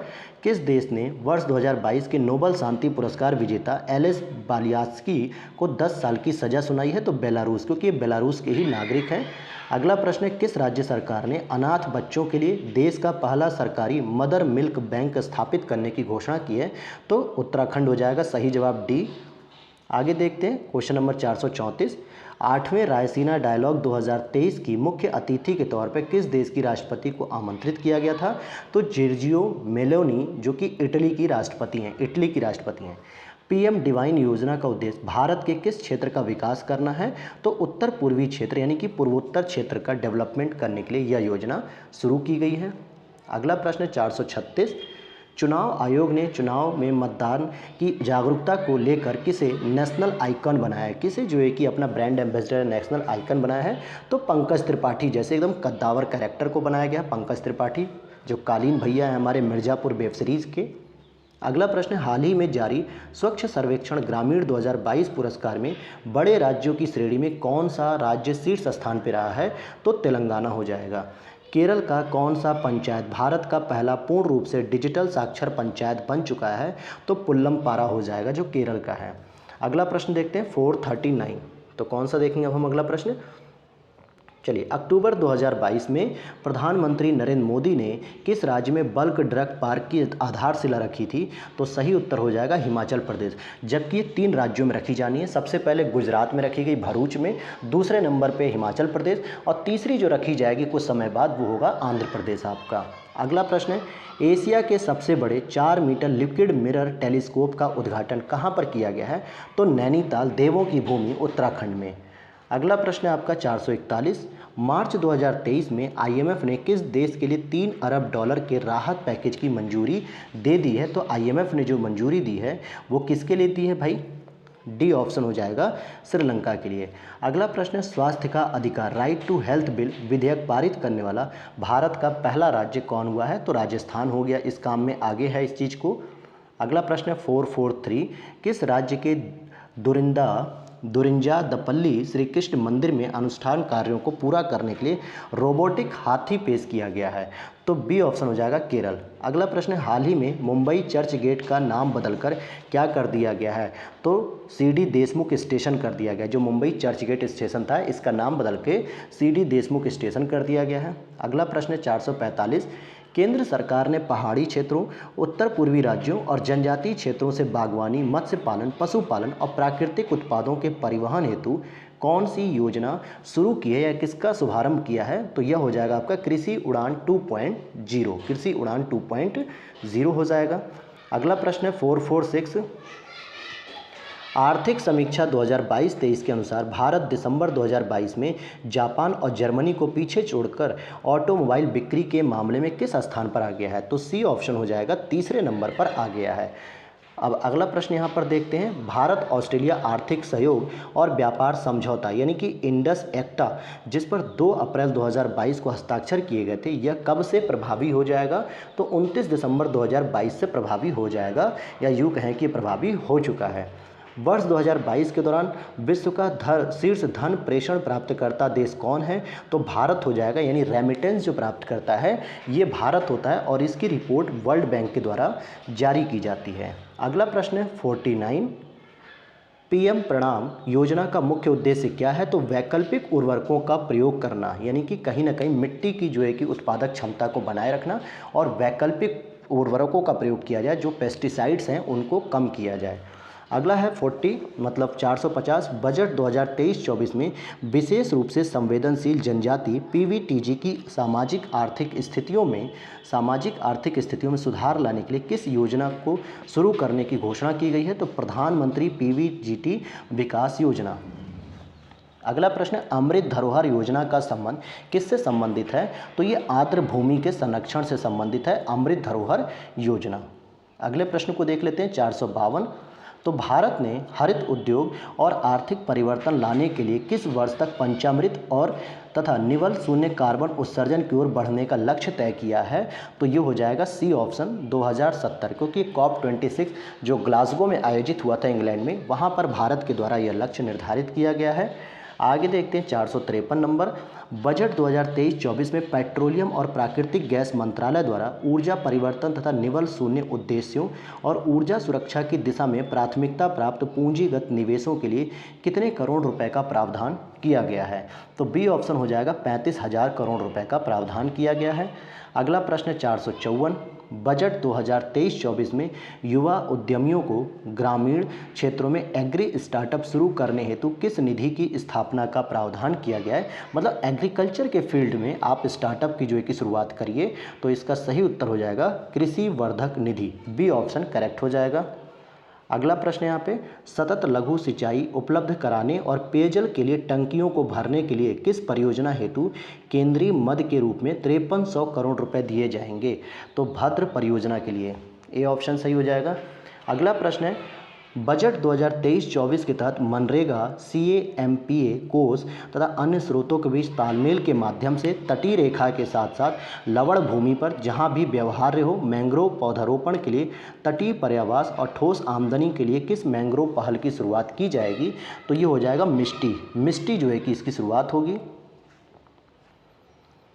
किस देश ने वर्ष 2022 के नोबेल शांति पुरस्कार विजेता एलेस बालियास्की को 10 साल की सज़ा सुनाई है? तो बेलारूस, क्योंकि ये बेलारूस के ही नागरिक हैं। अगला प्रश्न है, किस राज्य सरकार ने अनाथ बच्चों के लिए देश का पहला सरकारी मदर मिल्क बैंक स्थापित करने की घोषणा की है? तो उत्तराखंड हो जाएगा सही जवाब डी। आगे देखते हैं क्वेश्चन नंबर 434, 8वें रायसीना डायलॉग 2023 की मुख्य अतिथि के तौर पर किस देश की राष्ट्रपति को आमंत्रित किया गया था? तो जियोर्जियो मेलोनी, जो कि इटली की राष्ट्रपति हैं। पीएम डिवाइन योजना का उद्देश्य भारत के किस क्षेत्र का विकास करना है? तो उत्तर पूर्वी क्षेत्र यानी कि पूर्वोत्तर क्षेत्र का डेवलपमेंट करने के लिए यह योजना शुरू की गई है। अगला प्रश्न 436, चुनाव आयोग ने चुनाव में मतदान की जागरूकता को लेकर किसे नेशनल आइकन बनाया है? किसे जो है कि अपना ब्रांड एम्बेसडर नेशनल आइकन बनाया है? तो पंकज त्रिपाठी जैसे एकदम कद्दावर कैरेक्टर को बनाया गया, पंकज त्रिपाठी जो कालीन भैया हैं हमारे मिर्ज़ापुर वेब सीरीज़ के। अगला प्रश्न, हाल ही में जारी स्वच्छ सर्वेक्षण ग्रामीण 2022 पुरस्कार में बड़े राज्यों की श्रेणी में कौन सा राज्य शीर्ष स्थान पर रहा है? तो तेलंगाना हो जाएगा। केरल का कौन सा पंचायत भारत का पहला पूर्ण रूप से डिजिटल साक्षर पंचायत बन चुका है? तो पुल्लमपारा हो जाएगा जो केरल का है। अगला प्रश्न देखते हैं 439, तो कौन सा देखेंगे अब हम अगला प्रश्न? चलिए, अक्टूबर 2022 में प्रधानमंत्री नरेंद्र मोदी ने किस राज्य में बल्क ड्रग पार्क की आधारशिला रखी थी? तो सही उत्तर हो जाएगा हिमाचल प्रदेश, जबकि ये 3 राज्यों में रखी जानी है। सबसे पहले गुजरात में रखी गई भरूच में, दूसरे नंबर पे हिमाचल प्रदेश, और तीसरी जो रखी जाएगी कुछ समय बाद वो होगा आंध्र प्रदेश आपका। अगला प्रश्न है, एशिया के सबसे बड़े 4 मीटर लिक्विड मिरर टेलीस्कोप का उद्घाटन कहाँ पर किया गया है? तो नैनीताल, देवों की भूमि, उत्तराखंड में। अगला प्रश्न है आपका 441, मार्च 2023 में आईएमएफ ने किस देश के लिए 3 अरब डॉलर के राहत पैकेज की मंजूरी दे दी है? तो आईएमएफ ने जो मंजूरी दी है वो किसके लिए दी है भाई? डी ऑप्शन हो जाएगा श्रीलंका के लिए। अगला प्रश्न है, स्वास्थ्य का अधिकार राइट टू हेल्थ बिल विधेयक पारित करने वाला भारत का पहला राज्य कौन हुआ है? तो राजस्थान हो गया, इस काम में आगे है इस चीज़ को। अगला प्रश्न है 443, किस राज्य के दुरिंजादपल्ली श्री कृष्ण मंदिर में अनुष्ठान कार्यों को पूरा करने के लिए रोबोटिक हाथी पेश किया गया है? तो बी ऑप्शन हो जाएगा केरल। अगला प्रश्न है, हाल ही में मुंबई चर्च गेट का नाम बदलकर क्या कर दिया गया है? तो सीडी देशमुख स्टेशन कर दिया गया। जो मुंबई चर्च गेट स्टेशन था इसका नाम बदल के सीडी देशमुख स्टेशन कर दिया गया है। अगला प्रश्न है 445, केंद्र सरकार ने पहाड़ी क्षेत्रों, उत्तर पूर्वी राज्यों और जनजातीय क्षेत्रों से बागवानी, मत्स्य पालन, पशुपालन और प्राकृतिक उत्पादों के परिवहन हेतु कौन सी योजना शुरू की है या किसका शुभारंभ किया है? तो यह हो जाएगा आपका कृषि उड़ान 2.0, कृषि उड़ान 2.0 हो जाएगा। अगला प्रश्न है 446, आर्थिक समीक्षा 2022-23 के अनुसार भारत दिसंबर 2022 में जापान और जर्मनी को पीछे छोड़कर ऑटोमोबाइल बिक्री के मामले में किस स्थान पर आ गया है? तो सी ऑप्शन हो जाएगा, तीसरे नंबर पर आ गया है। अब अगला प्रश्न यहाँ पर देखते हैं, भारत ऑस्ट्रेलिया आर्थिक सहयोग और व्यापार समझौता यानी कि इंडस एक्टा, जिस पर 2 अप्रैल 2022 को हस्ताक्षर किए गए थे, यह कब से प्रभावी हो जाएगा? तो 29 दिसंबर 2022 से प्रभावी हो जाएगा, या यूँ कहें कि प्रभावी हो चुका है। वर्ष 2022 के दौरान विश्व का शीर्ष धन प्रेषण प्राप्तकर्ता देश कौन है? तो भारत हो जाएगा, यानी रेमिटेंस जो प्राप्त करता है ये भारत होता है और इसकी रिपोर्ट वर्ल्ड बैंक के द्वारा जारी की जाती है। अगला प्रश्न है 49, पीएम प्रणाम योजना का मुख्य उद्देश्य क्या है? तो वैकल्पिक उर्वरकों का प्रयोग करना, यानी कि कहीं ना कहीं मिट्टी की जो है कि उत्पादक क्षमता को बनाए रखना और वैकल्पिक उर्वरकों का प्रयोग किया जाए, जो पेस्टिसाइड्स हैं उनको कम किया जाए। अगला है 450, बजट 2023-24 में विशेष रूप से संवेदनशील जनजाति पीवीटीजी की सामाजिक आर्थिक स्थितियों में सुधार लाने के लिए किस योजना को शुरू करने की घोषणा की गई है? तो प्रधानमंत्री पीवीजीटी विकास योजना। अगला प्रश्न, अमृत धरोहर योजना का संबंध किससे संबंधित है? तो ये आर्द्र भूमि के संरक्षण से संबंधित है अमृत धरोहर योजना। अगले प्रश्न को देख लेते हैं 452, तो भारत ने हरित उद्योग और आर्थिक परिवर्तन लाने के लिए किस वर्ष तक पंचामृत और तथा निवल शून्य कार्बन उत्सर्जन की ओर बढ़ने का लक्ष्य तय किया है? तो ये हो जाएगा सी ऑप्शन 2070, क्योंकि COP26 जो ग्लासगो में आयोजित हुआ था इंग्लैंड में, वहाँ पर भारत के द्वारा यह लक्ष्य निर्धारित किया गया है। आगे देखते हैं 453 नंबर, बजट 2023-24 में पेट्रोलियम और प्राकृतिक गैस मंत्रालय द्वारा ऊर्जा परिवर्तन तथा निवल शून्य उद्देश्यों और ऊर्जा सुरक्षा की दिशा में प्राथमिकता प्राप्त पूंजीगत निवेशों के लिए कितने करोड़ रुपए का प्रावधान किया गया है? तो बी ऑप्शन हो जाएगा 35,000 करोड़ रुपए का प्रावधान किया गया है। अगला प्रश्न है 454, बजट 2023-24 में युवा उद्यमियों को ग्रामीण क्षेत्रों में एग्री स्टार्टअप शुरू करने हेतु किस निधि की स्थापना का प्रावधान किया गया है? मतलब एग्रीकल्चर के फील्ड में आप स्टार्टअप की जो है कि शुरुआत करिए, तो इसका सही उत्तर हो जाएगा कृषि वर्धक निधि, बी ऑप्शन करेक्ट हो जाएगा। अगला प्रश्न यहाँ पे, सतत लघु सिंचाई उपलब्ध कराने और पेयजल के लिए टंकियों को भरने के लिए किस परियोजना हेतु केंद्रीय मद के रूप में 5300 करोड़ रुपए दिए जाएंगे? तो भद्र परियोजना के लिए, ए ऑप्शन सही हो जाएगा। अगला प्रश्न है, बजट 2023-24 के तहत मनरेगा, CAMPA कोष तथा अन्य स्रोतों के बीच तालमेल के माध्यम से तटीय रेखा के साथ साथ लवण भूमि पर जहां भी व्यवहार्य हो मैंग्रोव पौधारोपण के लिए तटीय पर्यावास और ठोस आमदनी के लिए किस मैंग्रोव पहल की शुरुआत की जाएगी? तो ये हो जाएगा मिस्टी जो है कि इसकी शुरुआत होगी।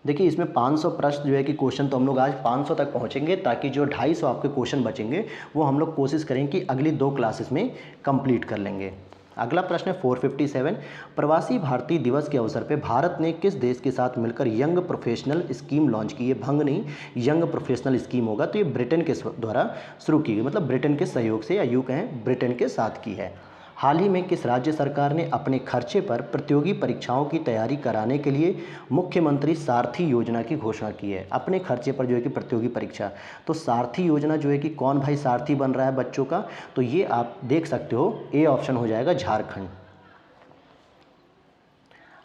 देखिए इसमें 500 प्रश्न जो है कि क्वेश्चन तो हम लोग आज 500 तक पहुंचेंगे, ताकि जो 250 आपके क्वेश्चन बचेंगे वो हम लोग कोशिश करेंगे कि अगली 2 क्लासेस में कंप्लीट कर लेंगे। अगला प्रश्न है 457, प्रवासी भारतीय दिवस के अवसर पर भारत ने किस देश के साथ मिलकर यंग प्रोफेशनल स्कीम लॉन्च की? ये भंग नहीं, यंग प्रोफेशनल स्कीम होगा। तो ये ब्रिटेन के द्वारा शुरू की गई, मतलब ब्रिटेन के सहयोग से, या यूँ कहें ब्रिटेन के साथ की है। हाल ही में किस राज्य सरकार ने अपने खर्चे पर प्रतियोगी परीक्षाओं की तैयारी कराने के लिए मुख्यमंत्री सारथी योजना की घोषणा की है? अपने खर्चे पर जो है कि प्रतियोगी परीक्षा, तो सारथी योजना जो है कि कौन भाई सारथी बन रहा है बच्चों का? तो ये आप देख सकते हो, ए ऑप्शन हो जाएगा झारखंड।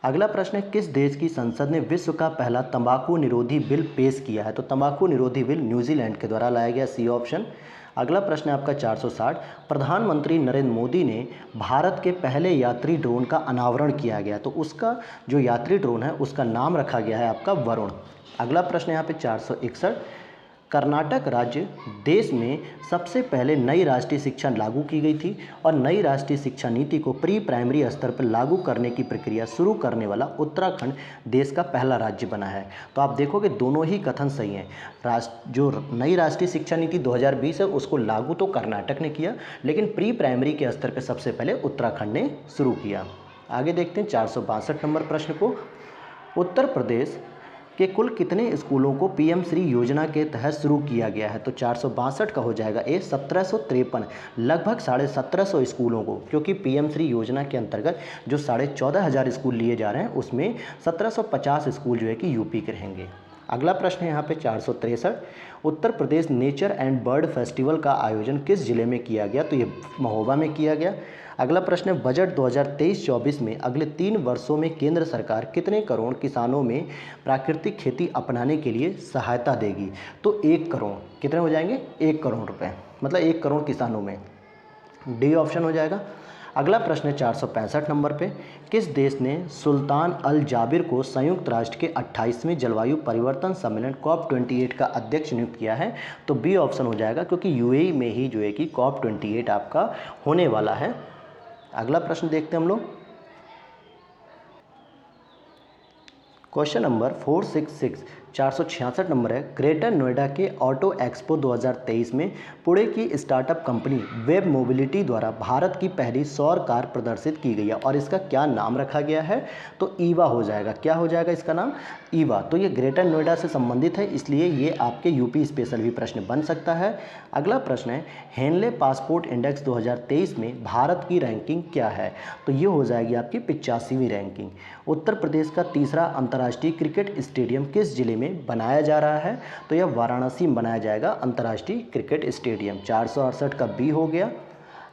अगला प्रश्न है, किस देश की संसद ने विश्व का पहला तंबाकू निरोधी बिल पेश किया है? तो तंबाकू निरोधी बिल न्यूजीलैंड के द्वारा लाया गया, सी ऑप्शन। अगला प्रश्न है आपका 460, प्रधानमंत्री नरेंद्र मोदी ने भारत के पहले यात्री ड्रोन का अनावरण किया गया, तो उसका जो यात्री ड्रोन है उसका नाम रखा गया है आपका वरुण। अगला प्रश्न यहाँ पे 461, कर्नाटक राज्य देश में सबसे पहले नई राष्ट्रीय शिक्षा लागू की गई थी और नई राष्ट्रीय शिक्षा नीति को प्री प्राइमरी स्तर पर लागू करने की प्रक्रिया शुरू करने वाला उत्तराखंड देश का पहला राज्य बना है। तो आप देखोगे दोनों ही कथन सही हैं। जो नई राष्ट्रीय शिक्षा नीति 2020 है उसको लागू तो कर्नाटक ने किया, लेकिन प्री प्राइमरी के स्तर पर सबसे पहले उत्तराखंड ने शुरू किया। आगे देखते हैं 462 नंबर प्रश्न को, उत्तर प्रदेश के कुल कितने स्कूलों को पीएम श्री योजना के तहत शुरू किया गया है? तो 462 का हो जाएगा ए 1753, लगभग 1750 स्कूलों को, क्योंकि पीएम श्री योजना के अंतर्गत जो 14,500 स्कूल लिए जा रहे हैं उसमें 1750 स्कूल जो है कि यूपी के रहेंगे। अगला प्रश्न है यहाँ पे 463, Uttar Pradesh nature and bird festival का आयोजन किस जिले में किया गया? तो ये महोबा में किया गया। अगला प्रश्न है, बजट 2023-24 में अगले 3 वर्षों में केंद्र सरकार कितने करोड़ किसानों में प्राकृतिक खेती अपनाने के लिए सहायता देगी? तो 1 करोड़, कितने हो जाएंगे? 1 करोड़ रुपए, मतलब 1 करोड़ किसानों में, डी ऑप्शन हो जाएगा। अगला प्रश्न है 465 नंबर पे, किस देश ने सुल्तान अल जाबिर को संयुक्त राष्ट्र के 28वें जलवायु परिवर्तन सम्मेलन COP28 का अध्यक्ष नियुक्त किया है? तो बी ऑप्शन हो जाएगा, क्योंकि यूएई में ही जो है कि COP28 आपका होने वाला है। अगला प्रश्न देखते हैं हम लोग, क्वेश्चन नंबर 466, 466 नंबर है, ग्रेटर नोएडा के ऑटो एक्सपो 2023 में पुणे की स्टार्टअप कंपनी वेब मोबिलिटी द्वारा भारत की पहली सौर कार प्रदर्शित की गई है और इसका क्या नाम रखा गया है? तो ईवा हो जाएगा। क्या हो जाएगा इसका नाम? ईवा। तो ये ग्रेटर नोएडा से संबंधित है, इसलिए ये आपके यूपी स्पेशल भी प्रश्न बन सकता है। अगला प्रश्न है, हेनले पासपोर्ट इंडेक्स 2023 में भारत की रैंकिंग क्या है? तो ये हो जाएगी आपकी 85वीं रैंकिंग। उत्तर प्रदेश का तीसरा अंतर्राष्ट्रीय क्रिकेट स्टेडियम किस जिले में बनाया जा रहा है? तो यह वाराणसी में बनाया जाएगा अंतर्राष्ट्रीय क्रिकेट स्टेडियम। 468 का बी हो गया।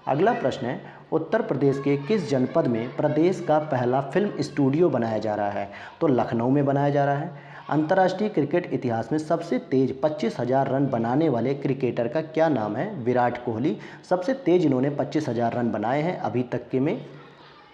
अगला प्रश्न है, उत्तर प्रदेश के किस जनपद में प्रदेश का पहला फिल्म स्टूडियो बनाया जा रहा है? तो लखनऊ में बनाया जा रहा है। अंतर्राष्ट्रीय क्रिकेट इतिहास में सबसे तेज 25,000 रन बनाने वाले क्रिकेटर का क्या नाम है? विराट कोहली सबसे तेज इन्होंने 25,000 रन बनाए हैं अभी तक के में।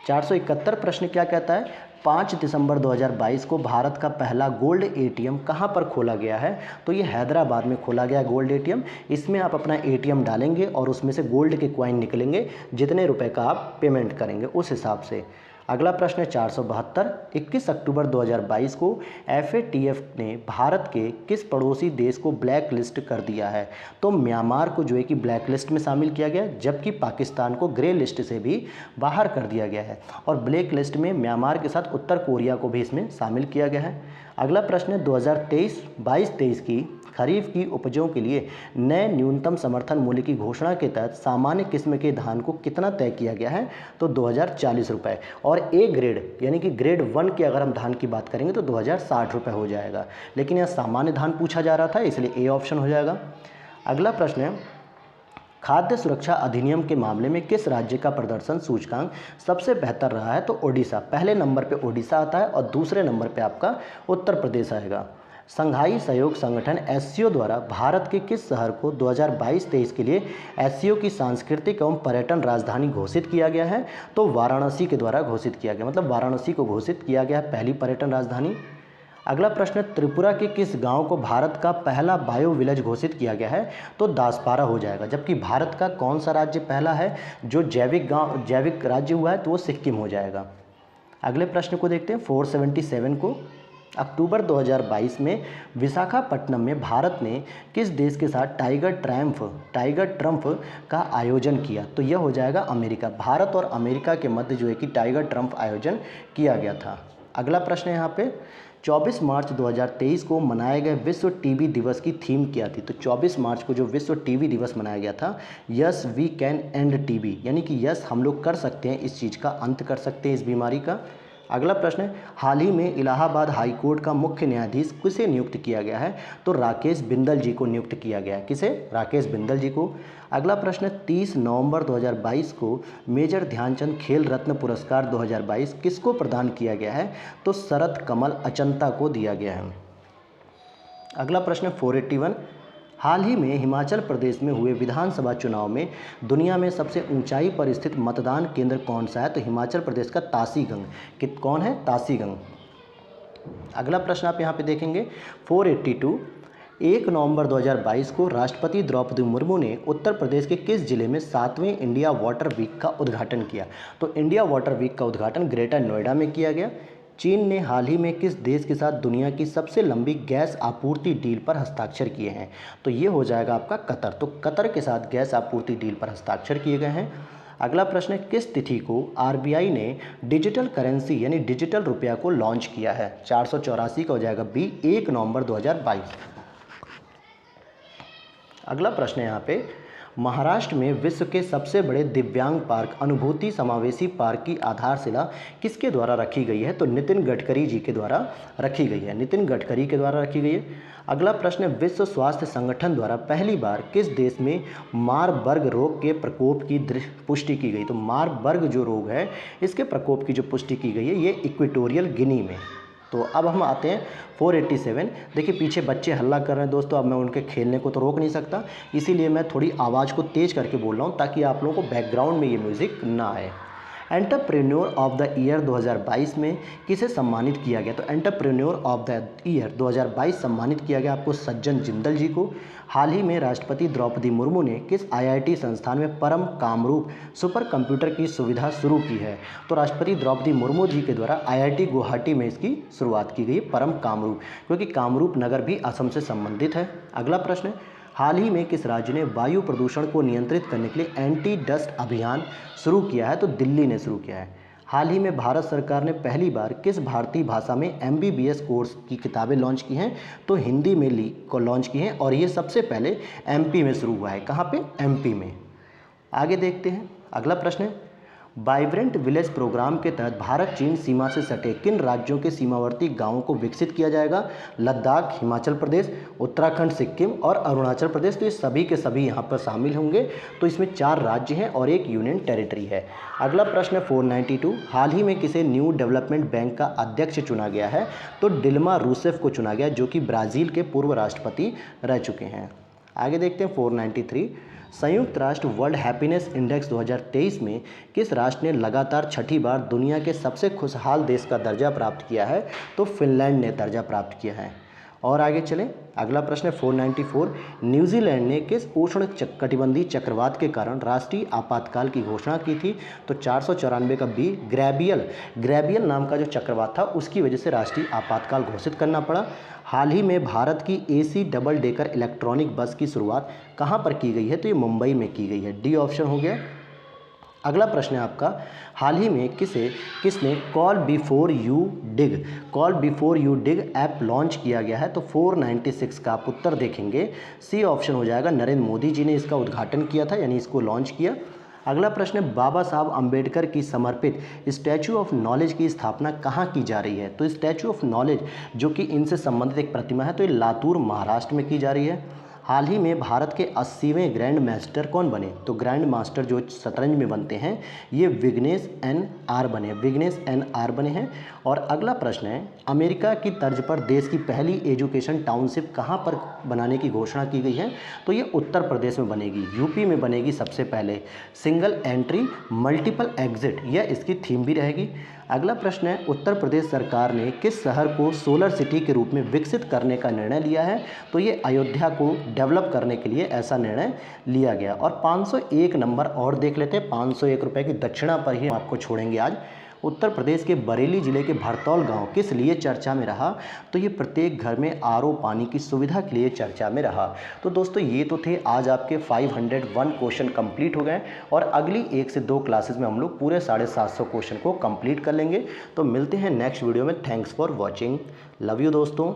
471 प्रश्न क्या कहता है, 5 दिसंबर 2022 को भारत का पहला गोल्ड एटीएम कहां पर खोला गया है? तो ये हैदराबाद में खोला गया गोल्ड एटीएम। इसमें आप अपना एटीएम डालेंगे और उसमें से गोल्ड के कॉइन निकलेंगे, जितने रुपए का आप पेमेंट करेंगे उस हिसाब से। अगला प्रश्न है 472, 21 अक्टूबर 2022 को FATF ने भारत के किस पड़ोसी देश को ब्लैक लिस्ट कर दिया है? तो म्यांमार को जो है कि ब्लैक लिस्ट में शामिल किया गया, जबकि पाकिस्तान को ग्रे लिस्ट से भी बाहर कर दिया गया है और ब्लैक लिस्ट में म्यांमार के साथ उत्तर कोरिया को भी इसमें शामिल किया गया है। अगला प्रश्न है 2023 की खरीफ की उपजों के लिए नए न्यूनतम समर्थन मूल्य की घोषणा के तहत सामान्य किस्म के धान को कितना तय किया गया है? तो 2040 रुपये, और ए ग्रेड यानी कि ग्रेड 1 के अगर हम धान की बात करेंगे तो 2060 रुपये हो जाएगा, लेकिन यहाँ सामान्य धान पूछा जा रहा था इसलिए ए ऑप्शन हो जाएगा। अगला प्रश्न है खाद्य सुरक्षा अधिनियम के मामले में किस राज्य का प्रदर्शन सूचकांक सबसे बेहतर रहा है? तो ओडिशा, पहले नंबर पे ओडिशा आता है और दूसरे नंबर पे आपका उत्तर प्रदेश आएगा। संघाई सहयोग संगठन एससीओ द्वारा भारत के किस शहर को 2022-23 के लिए एससीओ की सांस्कृतिक एवं पर्यटन राजधानी घोषित किया गया है? तो वाराणसी के द्वारा घोषित किया गया, मतलब वाराणसी को घोषित किया गया है पहली पर्यटन राजधानी। अगला प्रश्न, त्रिपुरा के किस गांव को भारत का पहला बायो विलेज घोषित किया गया है? तो दासपारा हो जाएगा। जबकि भारत का कौन सा राज्य पहला है जो जैविक राज्य हुआ है? तो वो सिक्किम हो जाएगा। अगले प्रश्न को देखते हैं 477 को, अक्टूबर 2022 में विशाखापट्टनम में भारत ने किस देश के साथ टाइगर ट्रम्प का आयोजन किया? तो यह हो जाएगा अमेरिका। भारत और अमेरिका के मध्य जो है कि टाइगर ट्रम्प आयोजन किया गया था। अगला प्रश्न है यहाँ पे 24 मार्च 2023 को मनाए गए विश्व टीबी दिवस की थीम क्या थी? तो 24 मार्च को जो विश्व टीबी दिवस मनाया गया था, yes we can end TB, यानी कि यस हम लोग कर सकते हैं, इस चीज़ का अंत कर सकते हैं, इस बीमारी का। अगला प्रश्न है हाल ही में इलाहाबाद हाई कोर्ट का मुख्य न्यायाधीश किसे नियुक्त किया गया है? तो राकेश बिंदल जी को नियुक्त किया गया है। किसे? राकेश बिंदल जी को। अगला प्रश्न 30 नवंबर 2022 को मेजर ध्यानचंद खेल रत्न पुरस्कार 2022 किसको प्रदान किया गया है? तो शरद कमल अचंता को दिया गया है। अगला प्रश्न 481, हाल ही में हिमाचल प्रदेश में हुए विधानसभा चुनाव में दुनिया में सबसे ऊंचाई पर स्थित मतदान केंद्र कौन सा है? तो हिमाचल प्रदेश का तासीगंग। कौन है? तासीगंग। अगला प्रश्न आप यहाँ पे देखेंगे 482, 1 नवंबर 2022 को राष्ट्रपति द्रौपदी मुर्मू ने उत्तर प्रदेश के किस जिले में 7वें इंडिया वाटर वीक का उद्घाटन किया? तो इंडिया वाटर वीक का उद्घाटन ग्रेटर नोएडा में किया गया। चीन ने हाल ही में किस देश के साथ दुनिया की सबसे लंबी गैस आपूर्ति डील पर हस्ताक्षर किए हैं? तो ये हो जाएगा आपका कतर। तो कतर के साथ गैस आपूर्ति डील पर हस्ताक्षर किए गए हैं। अगला प्रश्न है किस तिथि को आरबीआई ने डिजिटल करेंसी यानी डिजिटल रुपया को लॉन्च किया है? 484 का हो जाएगा बी, 1 नवंबर 2022। अगला प्रश्न है यहाँ पे महाराष्ट्र में विश्व के सबसे बड़े दिव्यांग पार्क अनुभूति समावेशी पार्क की आधारशिला किसके द्वारा रखी गई है? तो नितिन गडकरी जी के द्वारा रखी गई है। नितिन गडकरी के द्वारा रखी गई है। अगला प्रश्न है विश्व स्वास्थ्य संगठन द्वारा पहली बार किस देश में मारबर्ग रोग के प्रकोप की पुष्टि की गई? तो मारबर्ग जो रोग है इसके प्रकोप की जो पुष्टि की गई है ये इक्वेटोरियल गिनी में। तो अब हम आते हैं 487। देखिए पीछे बच्चे हल्ला कर रहे हैं दोस्तों, अब मैं उनके खेलने को तो रोक नहीं सकता, इसीलिए मैं थोड़ी आवाज़ को तेज़ करके बोल रहा हूँ ताकि आप लोगों को बैकग्राउंड में ये म्यूज़िक ना आए। एंटरप्रेन्योर ऑफ द ईयर 2022 में किसे सम्मानित किया गया? तो एंटरप्रेन्योर ऑफ द ईयर 2022 सम्मानित किया गया आपको सज्जन जिंदल जी को। हाल ही में राष्ट्रपति द्रौपदी मुर्मू ने किस आईआईटी संस्थान में परम कामरूप सुपर कंप्यूटर की सुविधा शुरू की है? तो राष्ट्रपति द्रौपदी मुर्मू जी के द्वारा आईआईटी गुवाहाटी में इसकी शुरुआत की गई, परम कामरूप, क्योंकि कामरूप नगर भी असम से संबंधित है। अगला प्रश्न है हाल ही में किस राज्य ने वायु प्रदूषण को नियंत्रित करने के लिए एंटी डस्ट अभियान शुरू किया है? तो दिल्ली ने शुरू किया है। हाल ही में भारत सरकार ने पहली बार किस भारतीय भाषा में एमबीबीएस कोर्स की किताबें लॉन्च की हैं? तो हिंदी में लॉन्च की हैं और ये सबसे पहले एमपी में शुरू हुआ है। कहाँ पे? एमपी में। आगे देखते हैं अगला प्रश्न है वाइब्रेंट विलेज प्रोग्राम के तहत भारत चीन सीमा से सटे किन राज्यों के सीमावर्ती गांवों को विकसित किया जाएगा? लद्दाख, हिमाचल प्रदेश, उत्तराखंड, सिक्किम और अरुणाचल प्रदेश। तो ये सभी के सभी यहाँ पर शामिल होंगे। तो इसमें 4 राज्य हैं और 1 यूनियन टेरिटरी है। अगला प्रश्न 492 हाल ही में किसे न्यू डेवलपमेंट बैंक का अध्यक्ष चुना गया है? तो डिल्मा रूसेफ को चुना गया जो कि ब्राज़ील के पूर्व राष्ट्रपति रह चुके हैं। आगे देखते हैं 493 संयुक्त राष्ट्र वर्ल्ड हैप्पीनेस इंडेक्स 2023 में किस राष्ट्र ने लगातार 6ठी बार दुनिया के सबसे खुशहाल देश का दर्जा प्राप्त किया है? तो फिनलैंड ने दर्जा प्राप्त किया है। और आगे चलें, अगला प्रश्न है 494। न्यूजीलैंड ने किस उष्ण कटिबंधीय चक्रवात के कारण राष्ट्रीय आपातकाल की घोषणा की थी? तो 494 का बी, ग्रेबियल नाम का जो चक्रवात था उसकी वजह से राष्ट्रीय आपातकाल घोषित करना पड़ा। हाल ही में भारत की एसी डबल डेकर इलेक्ट्रॉनिक बस की शुरुआत कहाँ पर की गई है? तो ये मुंबई में की गई है, डी ऑप्शन हो गया। अगला प्रश्न है आपका, हाल ही में किसने call before you dig app launch किया गया है? तो 496 का आप उत्तर देखेंगे, सी ऑप्शन हो जाएगा। नरेंद्र मोदी जी ने इसका उद्घाटन किया था, यानी इसको लॉन्च किया। अगला प्रश्न है, बाबा साहब अम्बेडकर की समर्पित स्टैचू ऑफ नॉलेज की स्थापना कहाँ की जा रही है? तो स्टैचू ऑफ नॉलेज जो कि इनसे संबंधित एक प्रतिमा है, तो ये लातूर महाराष्ट्र में की जा रही है। हाल ही में भारत के 80वें ग्रैंड मास्टर कौन बने? तो ग्रैंड मास्टर जो शतरंज में बनते हैं ये विघ्नेश एन आर बने हैं। और अगला प्रश्न है, अमेरिका की तर्ज पर देश की पहली एजुकेशन टाउनशिप कहाँ पर बनाने की घोषणा की गई है? तो ये उत्तर प्रदेश में बनेगी, यूपी में बनेगी सबसे पहले। सिंगल एंट्री मल्टीपल एग्जिट, यह इसकी थीम भी रहेगी। अगला प्रश्न है, उत्तर प्रदेश सरकार ने किस शहर को सोलर सिटी के रूप में विकसित करने का निर्णय लिया है? तो ये अयोध्या को डेवलप करने के लिए ऐसा निर्णय लिया गया। और 501 नंबर और देख लेते हैं, 501 रुपये की दक्षिणा पर ही हम आपको छोड़ेंगे आज। उत्तर प्रदेश के बरेली जिले के भरतौल गांव किस लिए चर्चा में रहा? तो ये प्रत्येक घर में आरओ पानी की सुविधा के लिए चर्चा में रहा। तो दोस्तों ये तो थे आज आपके 501 क्वेश्चन कंप्लीट हो गए और अगली 1 से 2 क्लासेस में हम लोग पूरे 750 क्वेश्चन को कंप्लीट कर लेंगे। तो मिलते हैं नेक्स्ट वीडियो में। Thanks for watching, love you दोस्तों।